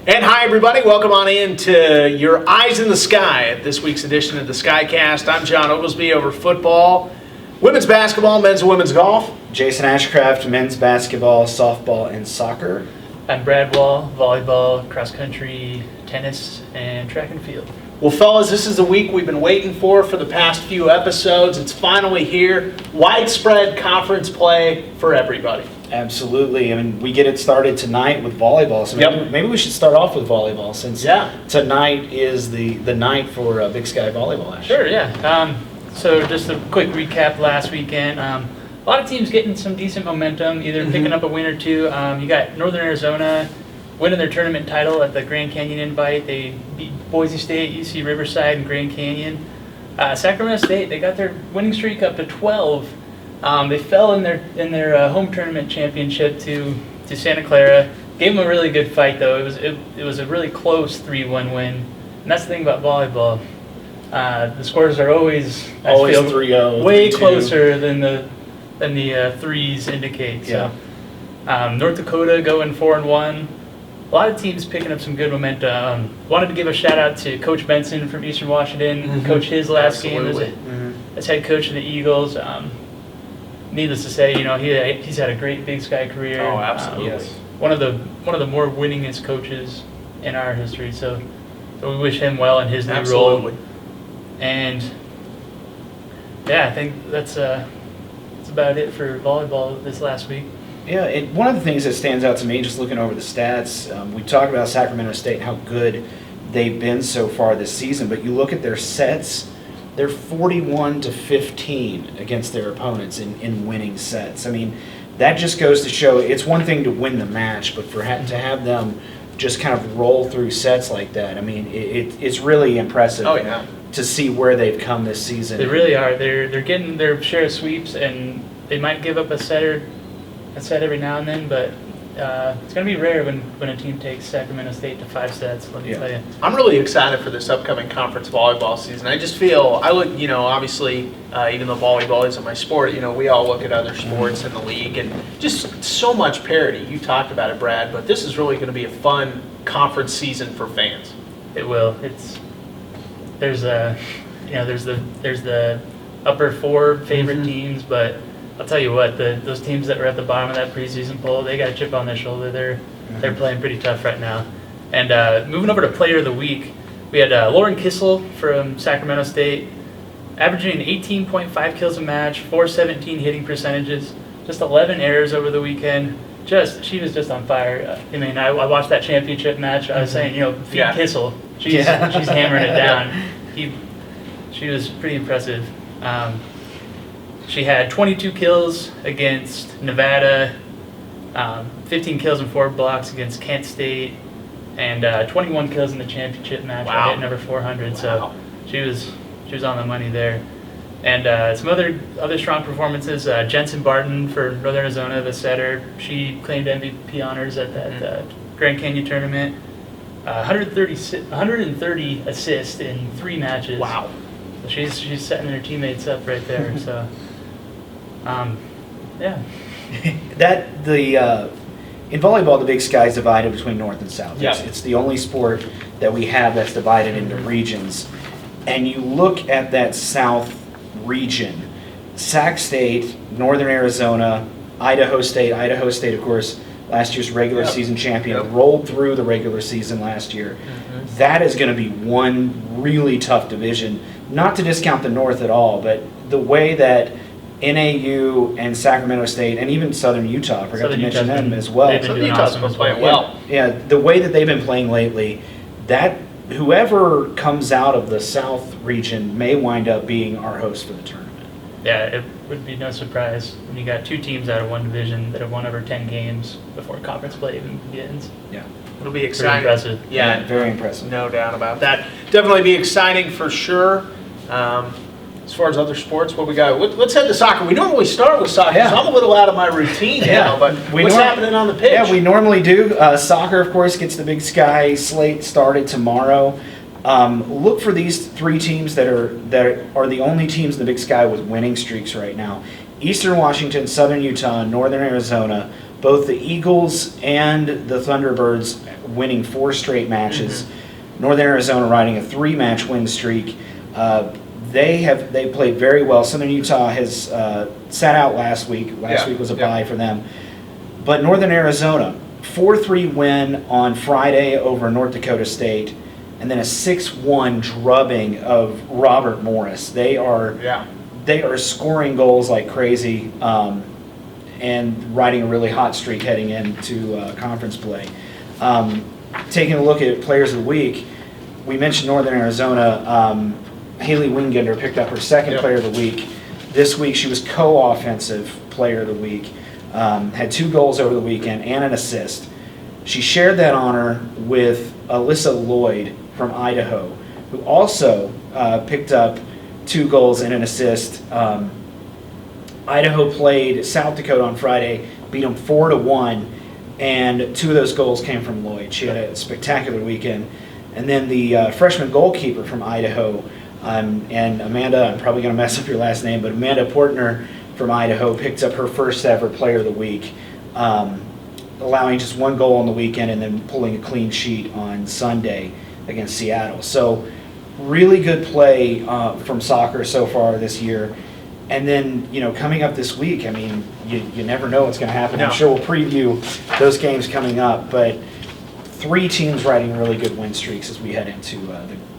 And hi, everybody. Welcome on in to Your Eyes in the Sky at this week's edition of the SkyCast. I'm John Oglesby over football, women's basketball, men's and women's golf. Jason Ashcraft, men's basketball, softball, and soccer. I'm Brad Wall, volleyball, cross country, tennis, and track and field. Well, fellas, this is the week we've been waiting for the past few episodes. It's finally here. Widespread conference play for everybody. Absolutely. I mean, we get it started tonight with volleyball, so maybe we should start off with volleyball since tonight is the night for Big Sky volleyball action. Sure, yeah. So just a quick recap last weekend. A lot of teams getting some decent momentum, either picking up a win or two. You got Northern Arizona winning their tournament title at the Grand Canyon Invite. They beat Boise State, UC Riverside, and Grand Canyon. Sacramento State, they got their winning streak up to 12. They fell in their home tournament championship to Santa Clara. Gave them a really good fight though. It was a really close 3-1 win. And that's the thing about volleyball. The scores are always 3-0, way 3-2. Closer than the threes indicate. So North Dakota going 4-1. A lot of teams picking up some good momentum. Wanted to give a shout out to Coach Benson from Eastern Washington. Coached his last game as head coach of the Eagles. Needless to say, he's had a great Big Sky career. Oh, absolutely. One of the more winningest coaches in our history. So we wish him well in his new role. And I think that's about it for volleyball this last week. Yeah, one of the things that stands out to me, just looking over the stats, we talked about Sacramento State and how good they've been so far this season, but you look at their sets, they're 41-15 against their opponents in winning sets. I mean, that just goes to show it's one thing to win the match, but to have them just kind of roll through sets like that, I mean, it's really impressive to see where they've come this season. They really are. They're getting their share of sweeps, and they might give up a set every now and then, but it's going to be rare when a team takes Sacramento State to 5 sets, let me tell you. I'm really excited for this upcoming conference volleyball season. I just feel, obviously, even though volleyball isn't my sport, we all look at other sports in the league and just so much parity. You talked about it, Brad, but this is really going to be a fun conference season for fans. It will. There's the upper 4 favorite teams, but I'll tell you what, those teams that were at the bottom of that preseason poll, they got a chip on their shoulder. They're playing pretty tough right now. And moving over to Player of the Week, we had Lauren Kissel from Sacramento State, averaging 18.5 kills a match, 417 hitting percentages, just 11 errors over the weekend. She was just on fire. I mean, I watched that championship match. I was saying, feed Kissel. She's hammering it down. She was pretty impressive. She had 22 kills against Nevada, 15 kills and 4 blocks against Kent State, and 21 kills in the championship match. Wow. Hit over 400. Wow. So she was on the money there. And some other strong performances. Jensen Barton for Northern Arizona, the setter. She claimed MVP honors at that Grand Canyon tournament. 130 assists in 3 matches. Wow. So she's setting her teammates up right there. So. In volleyball, the Big Sky is divided between North and South. Yeah. It's the only sport that we have that's divided into regions. And you look at that South region, Sac State, Northern Arizona, Idaho State, of course, last year's regular season champion, rolled through the regular season last year. That is going to be one really tough division. Not to discount the North at all, but the way that NAU and Sacramento State, and even Southern Utah, I forgot to mention them as well. Southern Utah's been playing well. Yeah, the way that they've been playing lately, that whoever comes out of the South region may wind up being our host for the tournament. Yeah, it would be no surprise when you got 2 teams out of one division that have won over 10 games before conference play even begins. Yeah. It'll be exciting. Pretty impressive. Yeah, very impressive. No doubt about that. Definitely be exciting for sure. As far as other sports, what we got? Let's head to soccer. We normally start with soccer, so I'm a little out of my routine now, but what's happening on the pitch? Yeah, we normally do. Soccer, of course, gets the Big Sky slate started tomorrow. Look for these 3 teams that are the only teams in the Big Sky with winning streaks right now. Eastern Washington, Southern Utah, Northern Arizona. Both the Eagles and the Thunderbirds winning 4 straight matches. Northern Arizona riding a 3-match win streak. They played very well. Southern Utah has sat out last week. Last week was a bye for them. But Northern Arizona, 4-3 win on Friday over North Dakota State, and then a 6-1 drubbing of Robert Morris. They are scoring goals like crazy and riding a really hot streak heading into conference play. Taking a look at Players of the Week, we mentioned Northern Arizona. Haley Wingender picked up her second Player of the Week. This week she was co-offensive Player of the Week. Had 2 goals over the weekend and an assist. She shared that honor with Alyssa Lloyd from Idaho, who also picked up 2 goals and an assist. Idaho played South Dakota on Friday, beat them 4-1, and 2 of those goals came from Lloyd. She had a spectacular weekend. And then the freshman goalkeeper from Idaho, and Amanda, I'm probably going to mess up your last name, but Amanda Portner from Idaho picked up her first ever Player of the Week, allowing just 1 goal on the weekend and then pulling a clean sheet on Sunday against Seattle. So really good play from soccer so far this year. And then, coming up this week, I mean, you never know what's going to happen. I'm sure we'll preview those games coming up, but 3 teams riding really good win streaks as we head into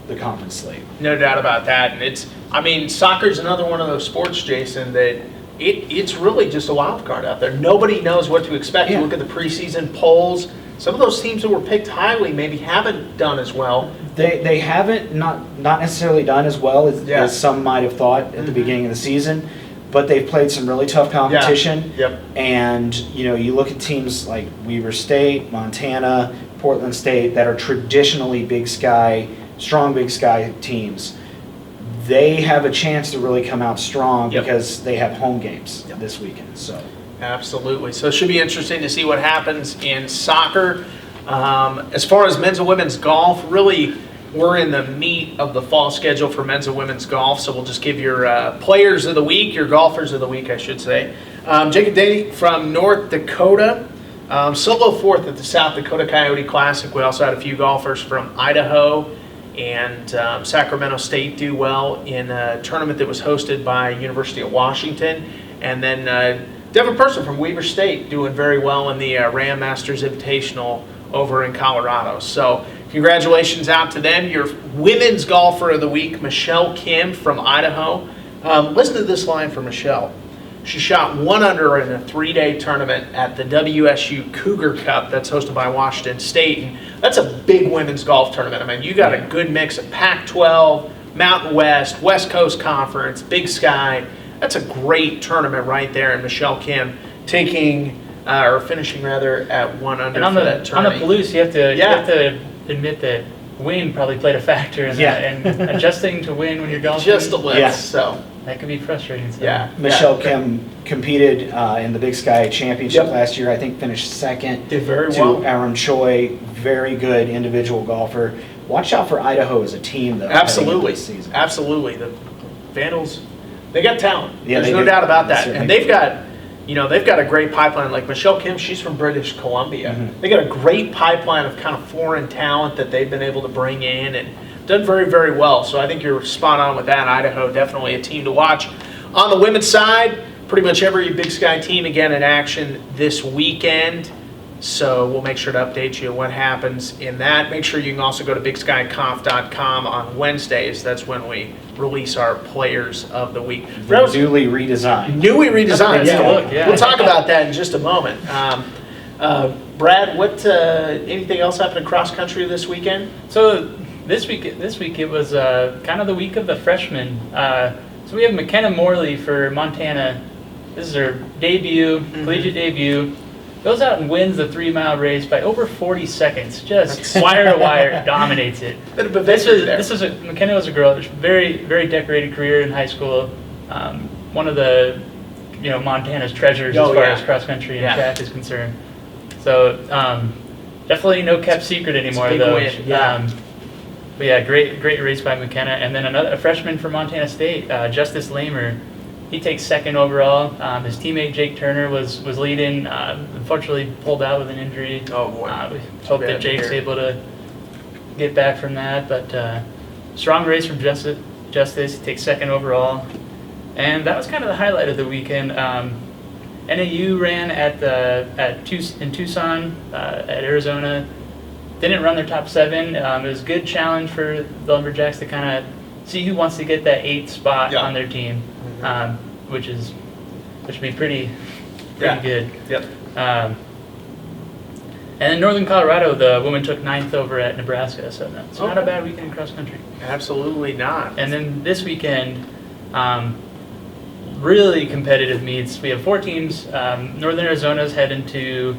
the conference slate. No doubt about that. And soccer's another one of those sports, Jason, that it's really just a wild card out there. Nobody knows what to expect. You look at the preseason polls. Some of those teams that were picked highly maybe haven't done as well. They haven't not necessarily done as well as some might have thought at the beginning of the season, but they've played some really tough competition. And you look at teams like Weber State, Montana, Portland State that are traditionally strong Big Sky teams. They have a chance to really come out strong because they have home games this weekend. So absolutely. So it should be interesting to see what happens in soccer. As far as men's and women's golf, really we're in the meat of the fall schedule for men's and women's golf. So we'll just give your players of the week, your golfers of the week, I should say. Jacob Day from North Dakota, solo 4th at the South Dakota Coyote Classic. We also had a few golfers from Idaho and Sacramento State do well in a tournament that was hosted by University of Washington. And then Devin Person from Weber State doing very well in the Ram Masters Invitational over in Colorado. So congratulations out to them. Your women's golfer of the week, Michelle Kim from Idaho. Listen to this line from Michelle. She shot 1 under in a 3-day tournament at the WSU Cougar Cup that's hosted by Washington State. And that's a big women's golf tournament. I mean, you got a good mix of Pac-12, Mountain West, West Coast Conference, Big Sky. That's a great tournament right there. And Michelle Kim finishing at 1 under and for that tournament. On the Palouse, you have to admit that wind probably played a factor in that, and adjusting to wind when you're golfing. Just a little, so. That could be frustrating. So. Michelle Kim competed in the Big Sky Championship last year. I think finished second Did very well. to Aaron Choi. Very good individual golfer. Watch out for Idaho as a team, though. Absolutely. This season. Absolutely. The Vandals, they got talent. Yeah, There's no doubt about that. And they've got a great pipeline. Like Michelle Kim, she's from British Columbia. They got a great pipeline of kind of foreign talent that they've been able to bring in and done very, very well. So I think you're spot on with that. Idaho, definitely a team to watch. On the women's side, pretty much every Big Sky team again in action this weekend. So we'll make sure to update you on what happens in that. Make sure you can also go to bigskyconf.com on Wednesdays. That's when we release our players of the week. Newly redesigned. Newly redesigned, yeah. We'll talk about that in just a moment. Brad, what anything else happened in cross country this weekend? So this week it was kind of the week of the freshmen. So we have McKenna Morley for Montana. This is her debut, collegiate debut. Goes out and wins the 3-mile race by over 40 seconds. Just wire to wire, dominates it. McKenna was a girl. Very, very decorated career in high school. One of the Montana's treasures as far as cross country and track is concerned. So definitely no kept secret anymore, though. Win. But yeah, great race by McKenna. And then a freshman from Montana State, Justice Lamer, he takes second overall. His teammate Jake Turner was leading. Unfortunately, pulled out with an injury. Oh, boy. We hope that Jake's able to get back from that. But strong race from Justice. He takes second overall. And that was kind of the highlight of the weekend. NAU ran in Tucson, at Arizona. Didn't run their top 7. It was a good challenge for the Lumberjacks to kind of see who wants to get that 8th spot on their team, which would be pretty good. Yep. And in Northern Colorado, the women took 9th over at Nebraska, so it's not a bad weekend in cross country. Absolutely not. And then this weekend, really competitive meets. We have 4 teams. Northern Arizona's heading to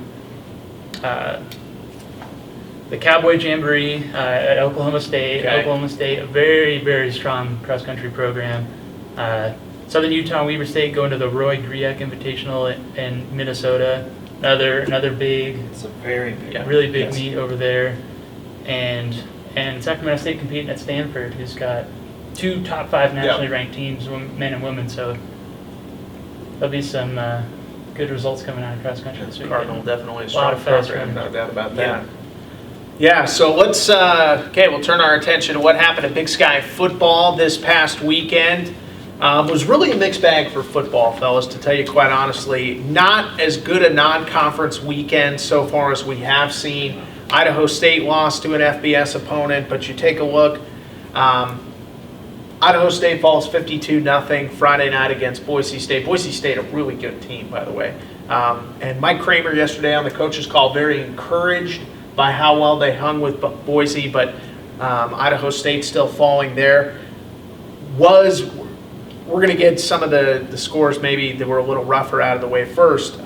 the Cowboy Jamboree at Oklahoma State. Okay. Oklahoma State, a very, very strong cross-country program. Southern Utah and Weber State going to the Roy Griak Invitational in Minnesota. Another big, It's a very big, really big meet over there. And Sacramento State competing at Stanford, who's got 2 top 5 nationally ranked teams, men and women. So there'll be some good results coming out of cross country this week. Cardinal definitely a lot strong of fast program, no runners. doubt about that. Yeah, so let's, we'll turn our attention to what happened at Big Sky football this past weekend. It was really a mixed bag for football, fellas, to tell you quite honestly. Not as good a non-conference weekend so far as we have seen. Idaho State lost to an FBS opponent, but you take a look, Idaho State falls 52-0 Friday night against Boise State. Boise State, a really good team, by the way. And Mike Kramer yesterday on the coach's call, very encouraged by how well they hung with Boise, but Idaho State still falling there. We're going to get some of the scores maybe that were a little rougher out of the way first.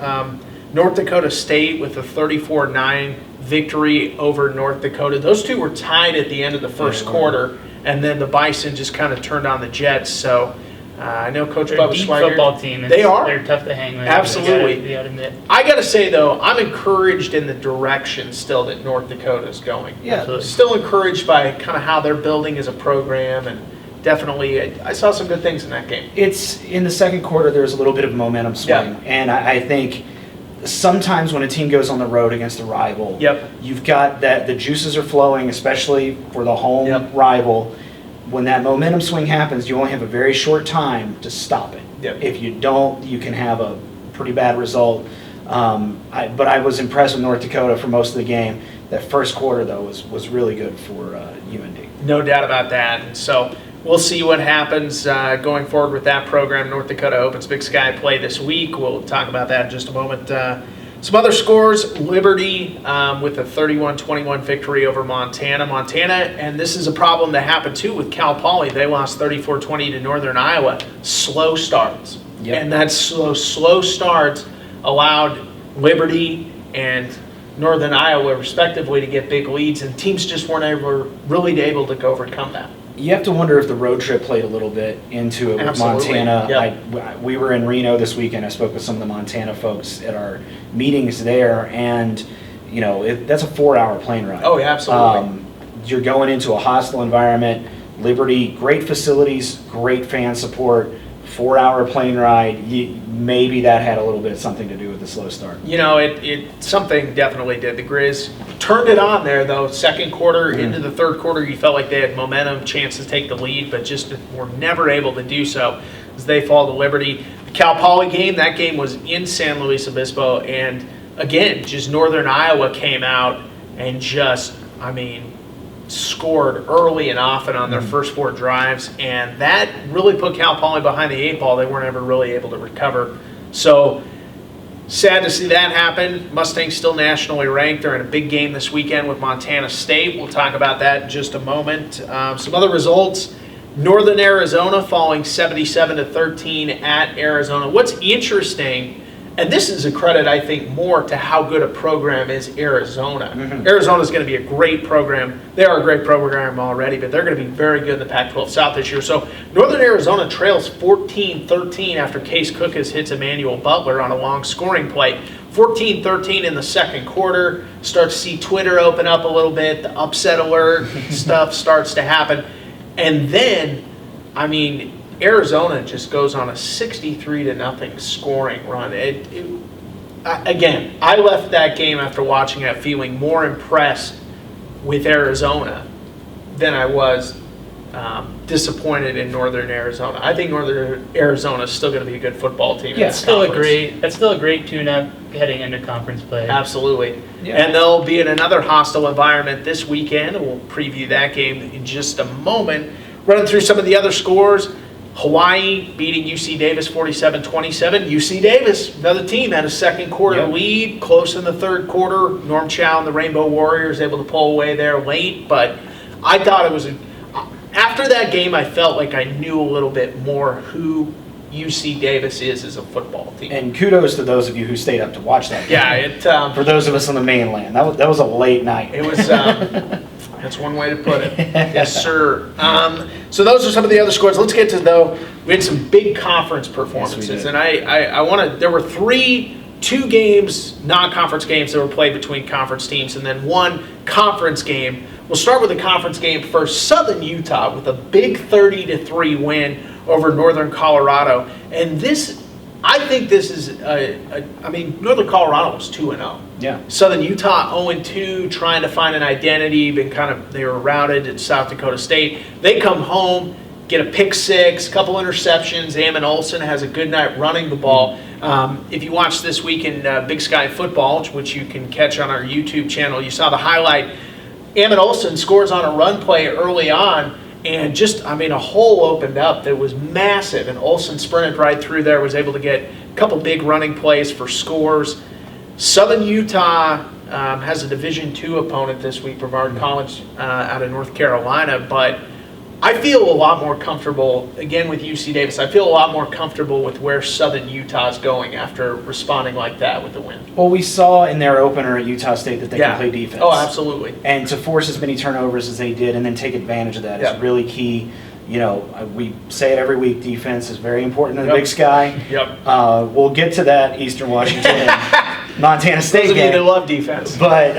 North Dakota State with a 34-9 victory over North Dakota. Those two were tied at the end of the first quarter, and then the Bison just kind of turned on the Jets. So I know Coach They're a Bubba deep Swigert. football team. They are. They're tough to hang with. Absolutely. You gotta admit. I got to say, though, I'm encouraged in the direction still that North Dakota is going. Yeah. Absolutely. Still encouraged by kind of how they're building as a program, and definitely I saw some good things in that game. It's in the second quarter. There's a little bit of momentum swing, Yeah. and I think sometimes when a team goes on the road against a rival, you've got that the juices are flowing, especially for the home rival. When that momentum swing happens, you only have a very short time to stop it. Yep. If you don't, you can have a pretty bad result. But I was impressed with North Dakota for most of the game. That first quarter, though, was really good for UND. No doubt about that. And so we'll see what happens going forward with that program. North Dakota opens Big Sky play this week. We'll talk about that in just a moment. Some other scores, Liberty with a 31-21 victory over Montana. Montana, and this is a problem that happened too with Cal Poly. They lost 34-20 to Northern Iowa. Slow starts. Yep. And that slow starts allowed Liberty and Northern Iowa respectively to get big leads, and teams just weren't really able to overcome that. You have to wonder if the road trip played a little bit into it with Absolutely. Montana. Yep. We were in Reno this weekend. I spoke with some of the Montana folks at our meetings there, and that's a 4-hour plane ride. Oh, yeah, absolutely. You're going into a hostile environment. Liberty, great facilities, great fan support. 4-hour plane ride. Maybe that had a little bit something to do with the slow start. It something definitely did. The Grizz turned it on there, though. Second quarter into the third quarter, you felt like they had momentum, chance to take the lead, but just were never able to do so as they fall to Liberty. The Cal Poly game, that game was in San Luis Obispo, and again, just Northern Iowa came out and scored early and often on their first 4 drives, and that really put Cal Poly behind the 8 ball. They weren't ever really able to recover. So sad to see that happen. Mustangs still nationally ranked. They're in a big game this weekend with Montana State. We'll talk about that in just a moment. Some other results. Northern Arizona falling 77-13 at Arizona. What's interesting, and this is a credit, I think, more to how good a program is Arizona. Arizona's going to be a great program. They are a great program already, but they're going to be very good in the Pac-12 South this year. So Northern Arizona trails 14-13 after Case Cookus hits Emmanuel Butler on a long scoring play. 14-13 in the second quarter. Start to see Twitter open up a little bit. The upset alert stuff starts to happen. And then, Arizona just goes on a 63-0 scoring run. Again, I left that game after watching it feeling more impressed with Arizona than I was disappointed in Northern Arizona. I think Northern Arizona is still going to be a good football team. That's still a great tune-up heading into conference play. Absolutely. Yeah. And they'll be in another hostile environment this weekend. We'll preview that game in just a moment. Running through some of the other scores. Hawaii beating UC Davis 47-27. UC Davis, another team, had a second quarter lead, close in the third quarter. Norm Chow and the Rainbow Warriors able to pull away there late, but I thought it was after that game, I felt like I knew a little bit more who UC Davis is as a football team. And kudos to those of you who stayed up to watch that game. Yeah, for those of us on the mainland, that was a late night. it was. That's one way to put it. Yes, sir. So those are some of the other scores. Let's get to, though, we had some big conference performances. Yes, we did. And I want to, there were two games, non-conference games that were played between conference teams, and then one conference game. We'll start with the conference game first. Southern Utah with a big 30-3 win over Northern Colorado. And this, I think this is, Northern Colorado was 2-0. Yeah. Southern Utah 0-2, trying to find an identity. They were routed at South Dakota State. They come home, get a pick six, couple interceptions. Ammon Olsen has a good night running the ball. If you watched this week in Big Sky Football, which you can catch on our YouTube channel, you saw the highlight. Ammon Olsen scores on a run play early on, and a hole opened up that was massive, and Olsen sprinted right through there, was able to get a couple big running plays for scores. Southern Utah has a Division II opponent this week, Brevard College out of North Carolina, but I feel a lot more comfortable, again with UC Davis, I feel a lot more comfortable with where Southern Utah is going after responding like that with the win. Well, we saw in their opener at Utah State that they can play defense. Oh, absolutely. And to force as many turnovers as they did and then take advantage of that is really key. You know, we say it every week, defense is very important in the Big Sky. Yep. We'll get to that Eastern Washington and Montana State game. They love defense. But,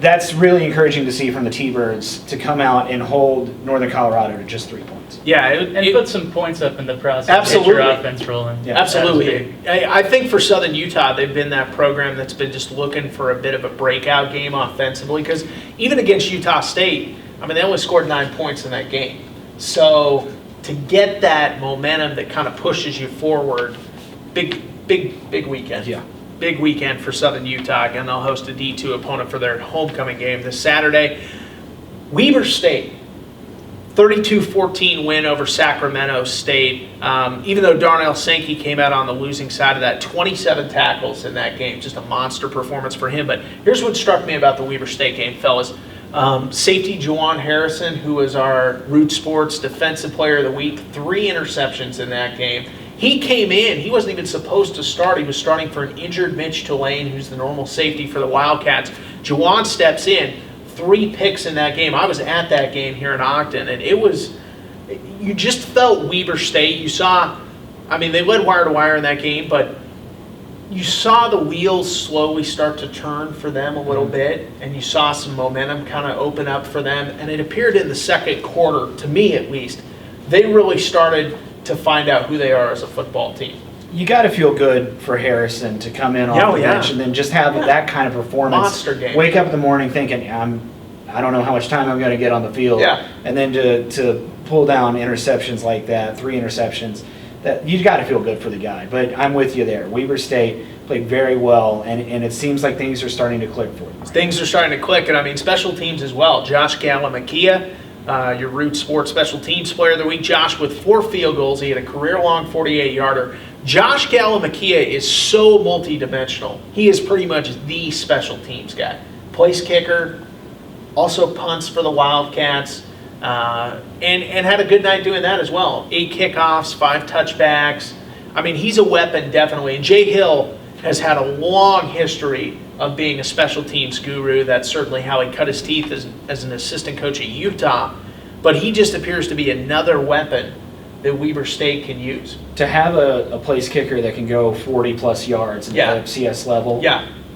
that's really encouraging to see from the T-Birds to come out and hold Northern Colorado to just 3 points. Yeah. And put some points up in the process. Absolutely. Get your offense rolling. Yeah. Absolutely. I think for Southern Utah, they've been that program that's been just looking for a bit of a breakout game offensively, because even against Utah State, they only scored 9 points in that game. So to get that momentum that kind of pushes you forward, big weekend. Yeah. Big weekend for Southern Utah. Again, they'll host a D2 opponent for their homecoming game this Saturday. Weber State, 32-14 win over Sacramento State. Even though Darnell Sankey came out on the losing side of that, 27 tackles in that game. Just a monster performance for him. But here's what struck me about the Weber State game, fellas. Safety Juwan Harrison, who was our Root Sports Defensive Player of the Week, 3 interceptions in that game. He came in, he wasn't even supposed to start. He was starting for an injured Mitch Tulane, who's the normal safety for the Wildcats. Juwan steps in, 3 picks in that game. I was at that game here in Ogden, and you just felt Weber State. You saw, they led wire to wire in that game, but you saw the wheels slowly start to turn for them a little bit, and you saw some momentum kind of open up for them. And it appeared in the second quarter, to me at least, they really started to find out who they are as a football team. You got to feel good for Harrison to come in off the bench and then just have that kind of performance. Monster game. Wake up in the morning thinking, I don't know how much time I'm going to get on the field. Yeah. And then to pull down interceptions like that, 3 interceptions, that you got to feel good for the guy. But I'm with you there. Weber State played very well, and it seems like things are starting to click for them. Things are starting to click, and special teams as well. Josh Galamakia, your Root Sports Special Teams Player of the Week. Josh with 4 field goals. He had a career-long 48-yarder. Josh Galamakia is so multi-dimensional. He is pretty much the special teams guy. Place kicker, also punts for the Wildcats, and had a good night doing that as well. 8 kickoffs, 5 touchbacks. He's a weapon, definitely. And Jay Hill has had a long history of being a special teams guru. That's certainly how he cut his teeth as an assistant coach at Utah. But he just appears to be another weapon that Weber State can use. To have a place kicker that can go 40-plus yards at the FCS level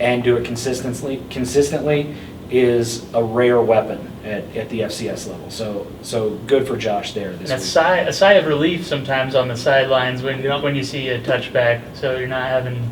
and do it consistently is a rare weapon. at the FCS level. So good for Josh there this And week. a sigh of relief sometimes on the sidelines when you see a touchback, so you're not having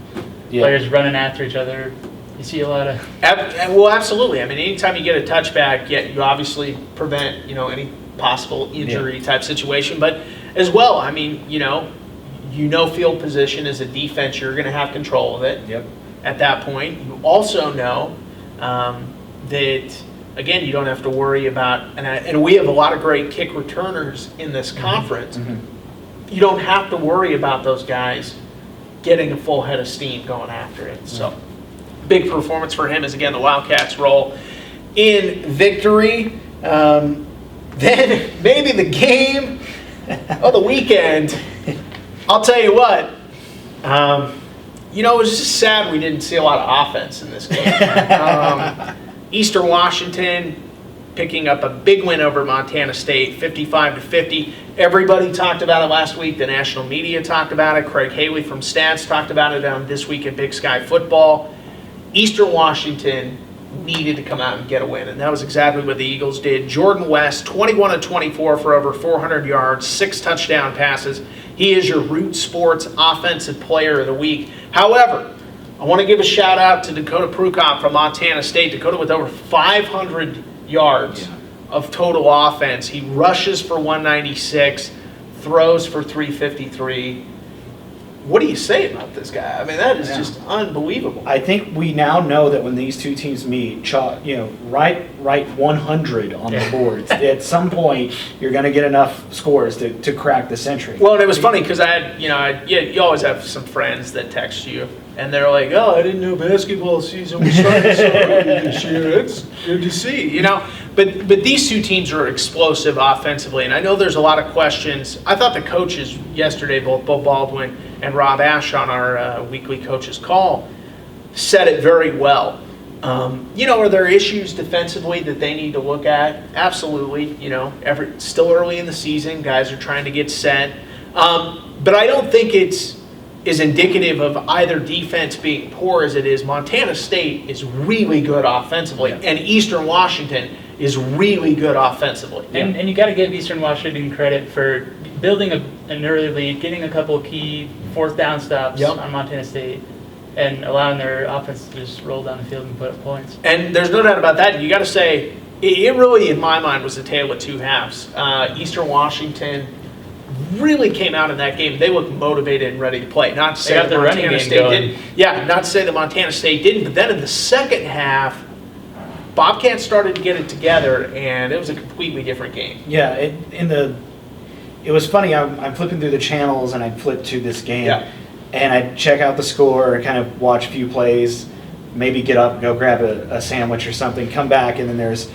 players running after each other. You see a lot of... Well, absolutely. I mean, anytime you get a touchback, you obviously prevent, any possible injury type situation. But as well, I mean, field position as a defense, you're going to have control of it. Yep. At that point, you also know that, again, you don't have to worry about, and we have a lot of great kick returners in this conference. Mm-hmm. You don't have to worry about those guys getting a full head of steam going after it. So, big performance for him as, again, the Wildcats roll in victory. Then maybe the game of the weekend. I'll tell you what. It was just sad we didn't see a lot of offense in this game. Eastern Washington picking up a big win over Montana State, 55-50. Everybody talked about it last week. The national media talked about it. Craig Haley from Stats talked about it on This Week in Big Sky Football. Eastern Washington needed to come out and get a win, and that was exactly what the Eagles did. Jordan West, 21-24 for over 400 yards, 6 touchdown passes. He is your Root Sports Offensive Player of the Week. However, I want to give a shout out to Dakota Prukop from Montana State. Dakota with over 500 yards of total offense. He rushes for 196, throws for 353. What do you say about this guy? I mean, that is just unbelievable. I think we now know that when these two teams meet, write 100 on the boards. At some point, you're going to get enough scores to crack the century. Well, and it was funny because I had, you always have some friends that text you, and they're like, "Oh, I didn't know basketball season was starting so early this year. It's good to see." But these two teams are explosive offensively, and I know there's a lot of questions. I thought the coaches yesterday, both Bo Baldwin and Rob Ash on our weekly coaches call, said it very well. Are there issues defensively that they need to look at? Absolutely. Still early in the season, guys are trying to get set. But I don't think it's is indicative of either defense being poor as it is. Montana State is really good offensively, and Eastern Washington is really good offensively. And you got to give Eastern Washington credit for building an early lead, getting a couple of key fourth down stops on Montana State, and allowing their offense to just roll down the field and put up points. And there's no doubt about that. You got to say, it really, in my mind, was a tale of two halves. Eastern Washington really came out in that game. They looked motivated and ready to play. Not to say that Montana State didn't. Yeah, not to say that Montana State didn't. But then in the second half, Bobcats started to get it together, and it was a completely different game. Yeah, it was funny. I'm flipping through the channels, and I flip to this game, and I check out the score, kind of watch a few plays, maybe get up, go grab a sandwich or something, come back, and then there's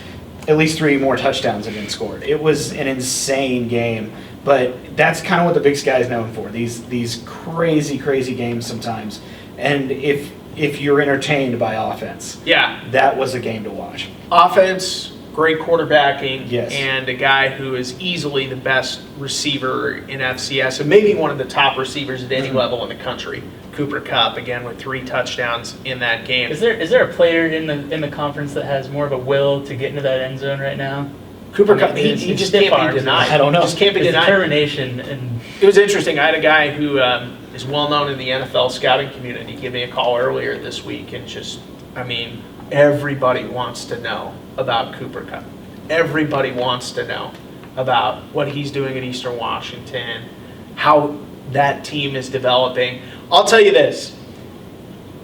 at least 3 more touchdowns have been scored. It was an insane game, but that's kind of what the Big Sky is known for. These crazy games sometimes, and if you're entertained by offense, that was a game to watch. Offense, great quarterbacking, yes, and a guy who is easily the best receiver in FCS, and maybe one of the top receivers at any level in the country. Cooper Kupp, again, with 3 touchdowns in that game. Is there a player in the conference that has more of a will to get into that end zone right now? Cooper Kupp, he just can't be denied. I don't know. He just can't be denied. Determination. And it was interesting. I had a guy who is well known in the NFL scouting community give me a call earlier this week, and everybody wants to know about Cooper Kupp. Everybody wants to know about what he's doing at Eastern Washington, how that team is developing. I'll tell you this.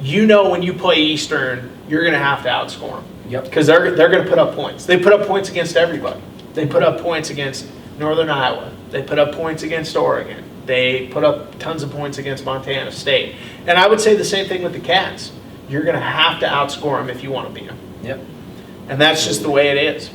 When you play Eastern, you're going to have to outscore them. Yep. Because they're going to put up points. They put up points against everybody. They put up points against Northern Iowa. They put up points against Oregon. They put up tons of points against Montana State. And I would say the same thing with the Cats. You're going to have to outscore them if you want to beat them. Yep. And that's just the way it is.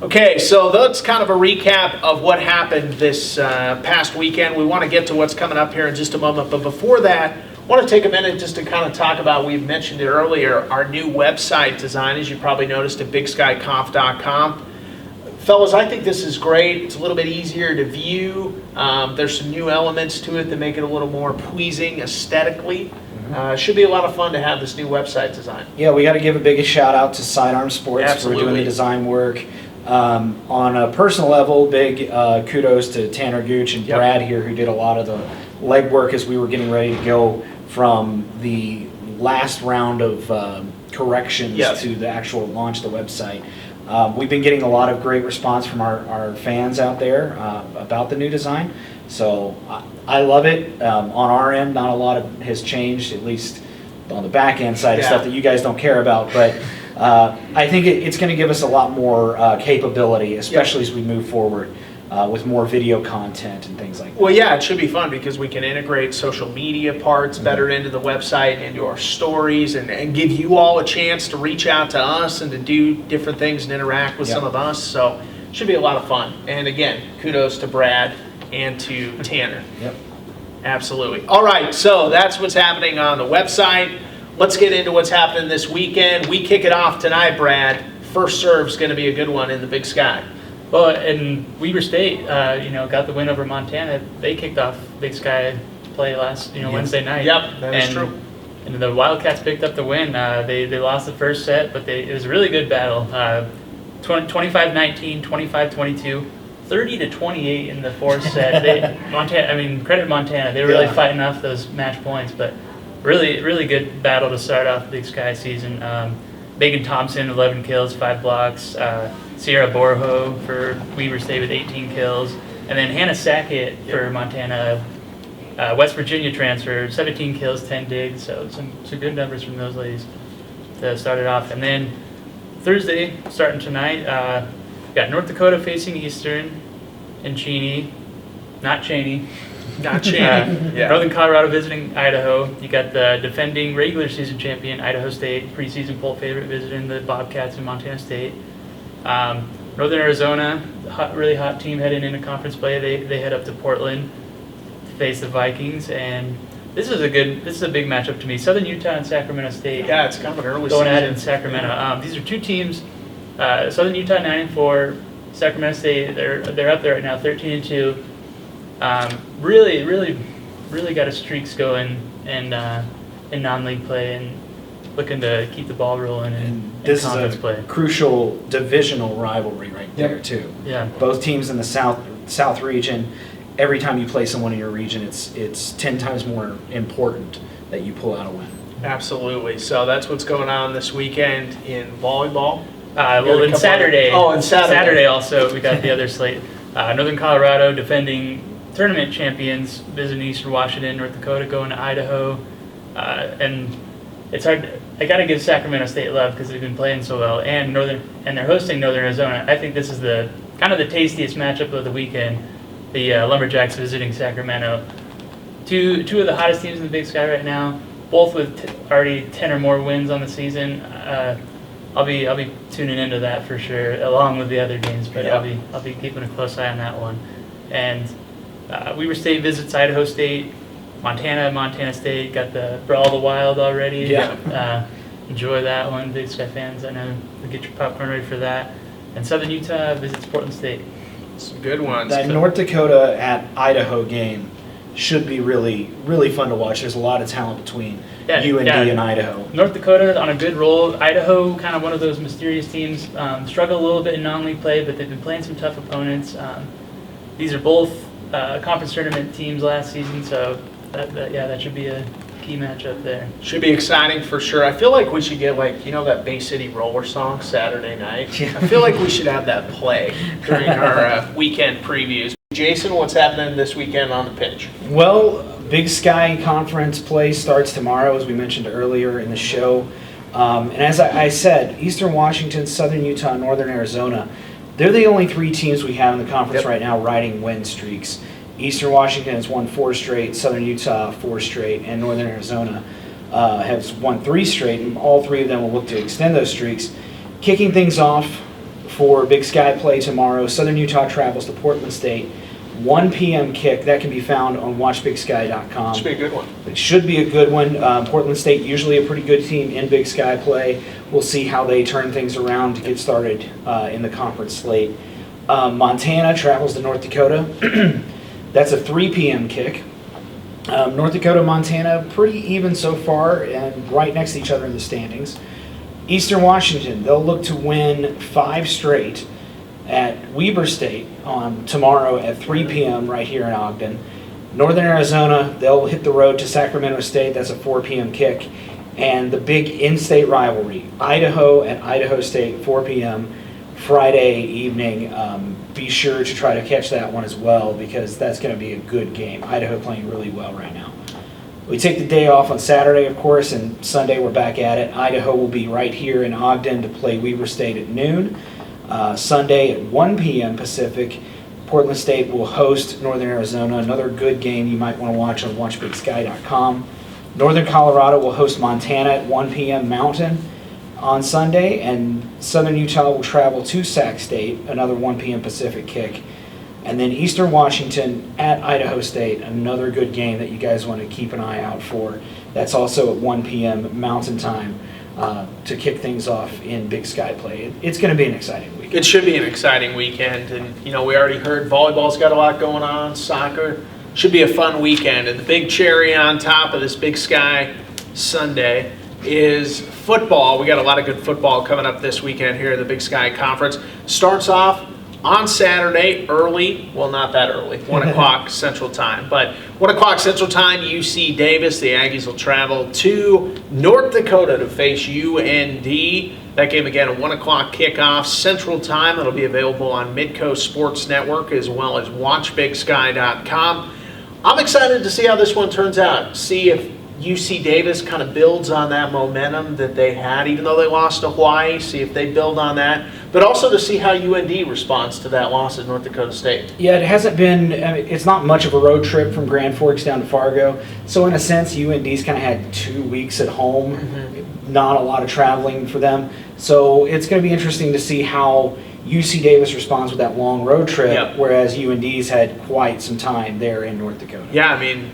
Okay, so that's kind of a recap of what happened this past weekend. We want to get to what's coming up here in just a moment. But before that, I want to take a minute just to kind of talk about, we've mentioned it earlier, our new website design, as you probably noticed, at bigskyconf.com. Fellas, I think this is great. It's a little bit easier to view. There's some new elements to it that make it a little more pleasing aesthetically. Should be a lot of fun to have this new website design. Yeah, we got to give a big shout out to Sidearm Sports for doing the design work. On a personal level, big kudos to Tanner Gooch and Yep. Brad here, who did a lot of the legwork as we were getting ready to go from the last round of corrections Yep. to the actual launch of the website. We've been getting a lot of great response from our fans out there about the new design. So I love it. On our end, not a lot has changed, at least on the back end side of Yeah. stuff that you guys don't care about. But I think it's going to give us a lot more capability, especially as we move forward with more video content and things like that. Well, yeah, it should be fun because we can integrate social media parts better into the website, into our stories, and give you all a chance to reach out to us and to do different things and interact with Yep. some of us. So it should be a lot of fun. And again, kudos to Brad and to Tanner. Yep. Absolutely. All right, so that's what's happening on the website. Let's get into what's happening this weekend. We kick it off tonight, Brad. First serve's going to be a good one in the Big Sky. Well, and Weber State, got the win over Montana. They kicked off Big Sky play last, Wednesday night. Yep, that is And- true. And the Wildcats picked up the win. They lost the first set, but it was a really good battle. 25-19, 25-22, 30-28 in the fourth set. Credit Montana. They were really Yeah. fighting off those match points, but really, really good battle to start off the Big Sky season. Megan Thompson, 11 kills, 5 blocks. Sierra Borjo for Weber State with 18 kills. And then Hannah Sackett for Montana, West Virginia transfer, 17 kills, 10 digs. So some good numbers from those ladies to start it off. And then Thursday, starting tonight, got North Dakota facing Eastern in Cheney. Not Cheney. Not Cheney. Yeah. Northern Colorado visiting Idaho. You got the defending regular season champion Idaho State, preseason poll favorite visiting the Bobcats in Montana State. Northern Arizona, really hot team heading into conference play. They head up to Portland to face the Vikings, and this is a big matchup to me. Southern Utah and Sacramento State. Yeah, it's kind of an early Going season. ahead in Sacramento. These are two teams. Southern Utah 9-4, Sacramento State they're up there right now, 13-2. Really got a streaks going in non-league play and looking to keep the ball rolling in This conference is a play. crucial divisional rivalry right there too. Yeah. Both teams in the South region. Every time you play someone in your region, it's 10 times more important that you pull out a win. Absolutely. So that's what's going on this weekend in volleyball. And Saturday. And Saturday. Saturday also, we got the other slate. Northern Colorado defending tournament champions, visiting Eastern Washington, North Dakota going to Idaho. And it's hard. I got to give Sacramento State love because they've been playing so well, and they're hosting Northern Arizona. I think this is the kind of the tastiest matchup of the weekend. The Lumberjacks visiting Sacramento. Two of the hottest teams in the Big Sky right now, both with already 10 or more wins on the season. I'll be tuning into that for sure, along with the other games. But Yeah. I'll be keeping a close eye on that one. And Weber State visits Idaho State. Montana State got the Brawl the Wild already. Yeah. Enjoy that one, Big Sky fans. I know you'll get your popcorn ready for that. And Southern Utah visits Portland State. Some good ones. That North Dakota at Idaho game should be really, really fun to watch. There's a lot of talent between UND and Idaho. North Dakota on a good roll. Idaho, kind of one of those mysterious teams. Struggle a little bit in non-league play, but they've been playing some tough opponents. These are both conference tournament teams last season, so that should be a key matchup there. Should be exciting for sure. I feel like we should get that Bay City Roller song Saturday night. Yeah. I feel like we should have that play during our weekend previews. Jason, what's happening this weekend on the pitch? Well, Big Sky Conference play starts tomorrow, as we mentioned earlier in the show. And as I said, Eastern Washington, Southern Utah, Northern Arizona, they're the only 3 teams we have in the conference right now riding win streaks. Eastern Washington has won 4 straight, Southern Utah 4 straight, and Northern Arizona has won 3 straight, and all 3 of them will look to extend those streaks. Kicking things off for Big Sky play tomorrow, Southern Utah travels to Portland State. 1 p.m. kick. That can be found on watchbigsky.com. Should be a good one. It should be a good one. Portland State, usually a pretty good team in Big Sky play. We'll see how they turn things around to get started in the conference slate. Montana travels to North Dakota. That's a 3 p.m. kick. North Dakota, Montana, pretty even so far and right next to each other in the standings. Eastern Washington, they'll look to win 5 straight. at Weber State on tomorrow at 3 p.m. right here in Ogden. Northern Arizona, they'll hit the road to Sacramento State. That's a 4 p.m. kick. And the big in-state rivalry, Idaho at Idaho State, 4 p.m. Friday evening. Be sure to try to catch that one as well, because that's going to be a good game. Idaho playing really well right now. We take the day off on Saturday, of course, and Sunday we're back at it. Idaho will be right here in Ogden to play Weber State at noon. Sunday at 1 p.m. Pacific, Portland State will host Northern Arizona. Another good game you might want to watch on watchbigsky.com. Northern Colorado will host Montana at 1 p.m. Mountain on Sunday, and Southern Utah will travel to Sac State, another 1 p.m. Pacific kick. And then Eastern Washington at Idaho State, another good game that you guys want to keep an eye out for. That's also at 1 p.m. Mountain Time to kick things off in Big Sky play. It's going to be an exciting week. It should be an exciting weekend, and we already heard volleyball's got a lot going on, soccer. Should be a fun weekend, and the big cherry on top of this Big Sky Sunday is football. We got a lot of good football coming up this weekend here at the Big Sky Conference. Starts off on Saturday early, well, not that early, 1 o'clock Central Time, but 1 o'clock Central Time, UC Davis. The Aggies will travel to North Dakota to face UND. That game again at 1 o'clock kickoff Central Time. It'll be available on Midco Sports Network as well as watchbigsky.com. I'm excited to see how this one turns out. See if UC Davis kind of builds on that momentum that they had, even though they lost to Hawaii. See if they build on that. But also to see how UND responds to that loss at North Dakota State. Yeah, it hasn't been, it's not much of a road trip from Grand Forks down to Fargo. So in a sense, UND's kind of had 2 weeks at home, not a lot of traveling for them. So it's going to be interesting to see how UC Davis responds with that long road trip, whereas UND's had quite some time there in North Dakota. Yeah, I mean,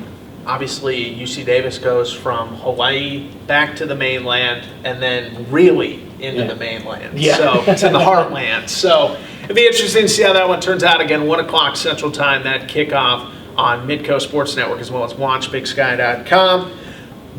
obviously UC Davis goes from Hawaii back to the mainland and then really into the mainland, so to the heartland. So it'd be interesting to see how that one turns out. Again, 1 o'clock Central Time, that kickoff on Midco Sports Network as well as watchbigsky.com.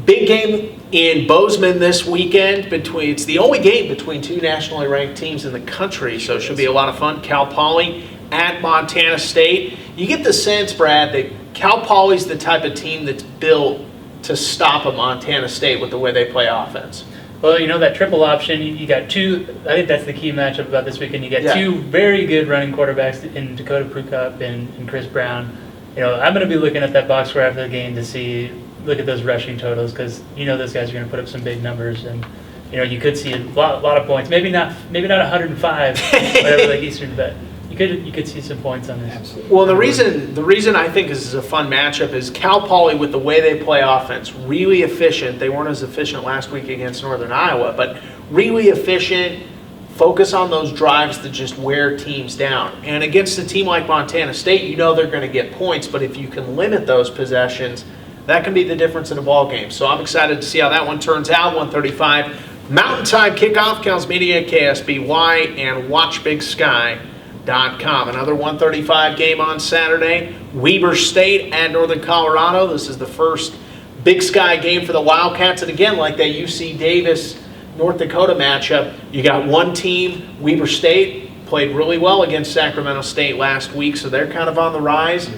Big game in Bozeman this weekend. It's the only game between two nationally ranked teams in the country, so it should be a lot of fun. Cal Poly at Montana State. You get the sense, Brad, that Cal Poly's the type of team that's built to stop a Montana State with the way they play offense. Well, that triple option, you got two. I think that's the key matchup about this weekend. You got two very good running quarterbacks in Dakota Prukop and Chris Brown. I'm going to be looking at that box score after the game to look at those rushing totals, because those guys are going to put up some big numbers, and you could see a lot of points. Maybe not 105, whatever like Eastern, but you could see some points on this. Absolutely. Well, the reason I think this is a fun matchup is Cal Poly, with the way they play offense, really efficient. They weren't as efficient last week against Northern Iowa, but really efficient. Focus on those drives that just wear teams down. And against a team like Montana State, they're going to get points, but if you can limit those possessions, that can be the difference in a ball game. So I'm excited to see how that one turns out. 1:35 Mountain Time kickoff. Counts Media, KSBY, and watchbigsky.com. Another 1:35 game on Saturday. Weber State at Northern Colorado. This is the first Big Sky game for the Wildcats. And again, like that UC Davis North Dakota matchup, you got one team. Weber State played really well against Sacramento State last week, so they're kind of on the rise.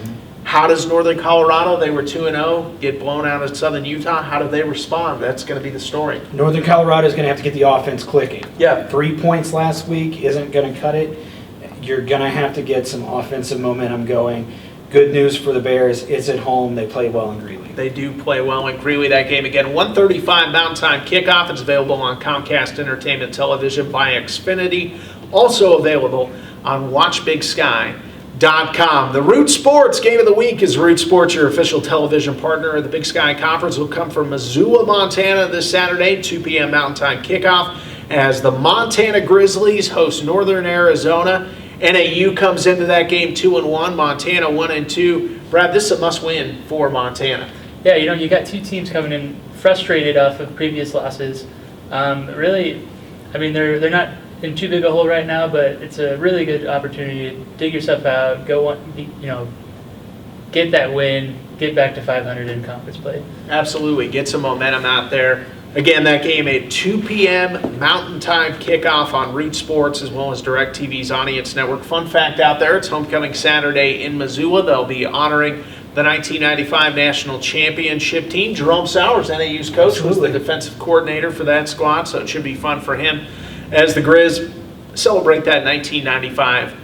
How does Northern Colorado, they were 2-0, get blown out at Southern Utah? How do they respond? That's going to be the story. Northern Colorado is going to have to get the offense clicking. Yeah. 3 points last week isn't going to cut it. You're going to have to get some offensive momentum going. Good news for the Bears, it's at home. They play well in Greeley. They do play well in Greeley. That game again, 1:35 Mountain Time kickoff. It's available on Comcast Entertainment Television by Xfinity. Also available on watchbigsky.com. The Root Sports Game of the Week is Root Sports, your official television partner of the Big Sky Conference. Will come from Missoula, Montana this Saturday, 2 p.m. Mountain Time kickoff, as the Montana Grizzlies host Northern Arizona. NAU comes into that game 2-1, Montana 1-2. Brad, this is a must-win for Montana. Yeah, you got two teams coming in frustrated off of previous losses. Really, I mean, they're not in too big a hole right now, but it's a really good opportunity to dig yourself out, get that win, get back to 500 in conference play. Absolutely, get some momentum out there. Again, that game at 2 p.m. Mountain Time kickoff on Root Sports as well as DirecTV's Audience Network. Fun fact out there, it's homecoming Saturday in Missoula. They'll be honoring the 1995 National Championship team. Jerome Sowers, NAU's coach, was the defensive coordinator for that squad, so it should be fun for him as the Grizz celebrate that 1995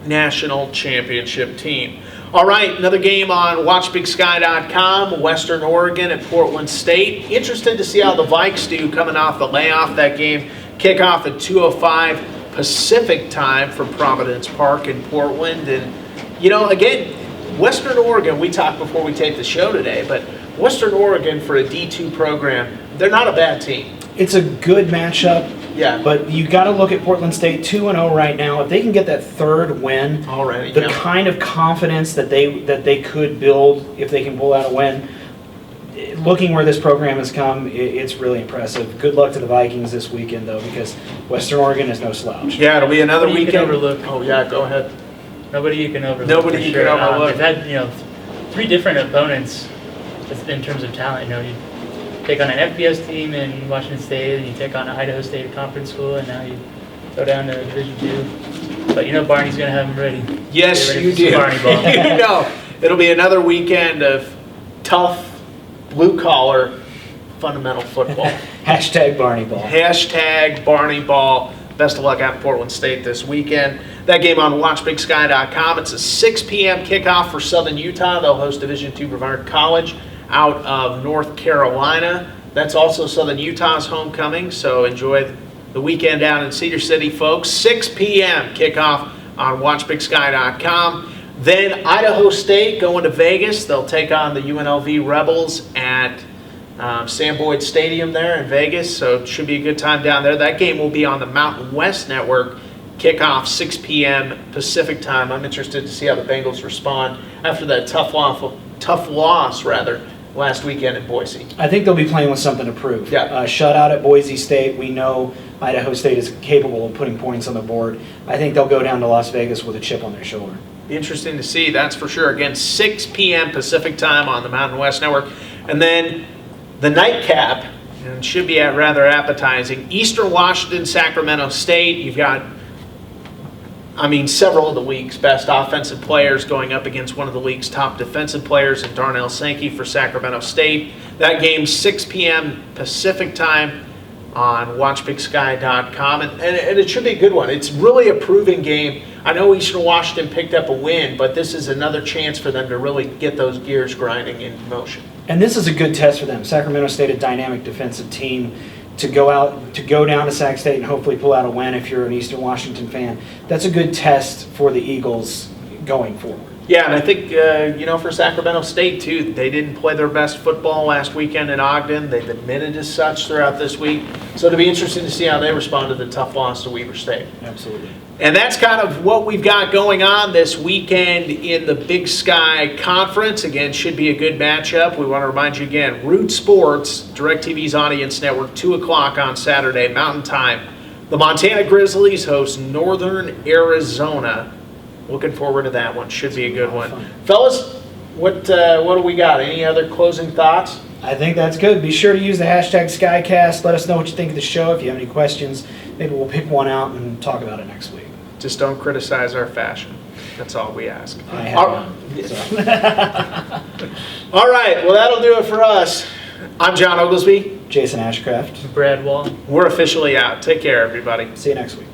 National Championship team. All right, another game on WatchBigSky.com, Western Oregon at Portland State. Interested to see how the Vikes do coming off the layoff. That game kickoff at 2:05 Pacific time for Providence Park in Portland. And, you know, again, Western Oregon, we talked before we taped the show today, but Western Oregon for a D2 program, they're not a bad team. It's a good matchup. Yeah. But you got to look at Portland State 2-0 right now. If they can get that third win, Already, the yeah. kind of confidence that they could build if they can pull out a win, looking where this program has come, it's really impressive. Good luck to the Vikings this weekend, though, because Western Oregon is no slouch. Yeah, it'll be another Nobody you can weekend. overlook. Oh, yeah, go ahead. Nobody you can overlook. Nobody for you sure. can overlook. They've had, 3 different opponents in terms of talent. You take on an FBS team in Washington State, and you take on an Idaho State conference school, and now you go down to Division II. But Barney's going to have them ready. Yes, Get ready you for some do. Barney ball. You know, it'll be another weekend of tough, blue-collar, fundamental football. Hashtag Barney Ball. Hashtag Barney Ball. Best of luck out in Portland State this weekend. That game on WatchBigSky.com. It's a 6 p.m. kickoff for Southern Utah. They'll host Division II Brevard College out of North Carolina. That's also Southern Utah's homecoming, so enjoy the weekend down in Cedar City, folks. 6 p.m. kickoff on WatchBigSky.com. Then Idaho State going to Vegas. They'll take on the UNLV Rebels at Sam Boyd Stadium there in Vegas, so it should be a good time down there. That game will be on the Mountain West Network. Kickoff 6 p.m. Pacific time. I'm interested to see how the Bengals respond after that tough loss last weekend in Boise. I think they'll be playing with something to prove. Yeah. Shutout at Boise State. We know Idaho State is capable of putting points on the board. I think they'll go down to Las Vegas with a chip on their shoulder. Be interesting to see, that's for sure. Again, 6 p.m. Pacific time on the Mountain West Network. And then the nightcap, and it should be rather appetizing, Eastern Washington, Sacramento State. You've got several of the league's best offensive players going up against one of the league's top defensive players in Darnell Sankey for Sacramento State. That game, 6 p.m. Pacific time on WatchBigSky.com. And it should be a good one. It's really a proving game. I know Eastern Washington picked up a win, but this is another chance for them to really get those gears grinding in motion. And this is a good test for them. Sacramento State, a dynamic defensive team. To go down to Sac State and hopefully pull out a win if you're an Eastern Washington fan. That's a good test for the Eagles going forward. Yeah, and I think, for Sacramento State, too, they didn't play their best football last weekend in Ogden. They've admitted as such throughout this week. So it'll be interesting to see how they respond to the tough loss to Weber State. Absolutely. And that's kind of what we've got going on this weekend in the Big Sky Conference. Again, should be a good matchup. We want to remind you again, Root Sports, DirecTV's Audience Network, 2 o'clock on Saturday, Mountain Time. The Montana Grizzlies host Northern Arizona. Looking forward to that one. Should be a good one. Fellas, what do we got? Any other closing thoughts? I think that's good. Be sure to use the hashtag SkyCast. Let us know what you think of the show. If you have any questions, maybe we'll pick one out and talk about it next week. Just don't criticize our fashion. That's all we ask. I have none, All right, well, that'll do it for us. I'm John Oglesby. Jason Ashcraft. Brad Wall. We're officially out. Take care, everybody. See you next week.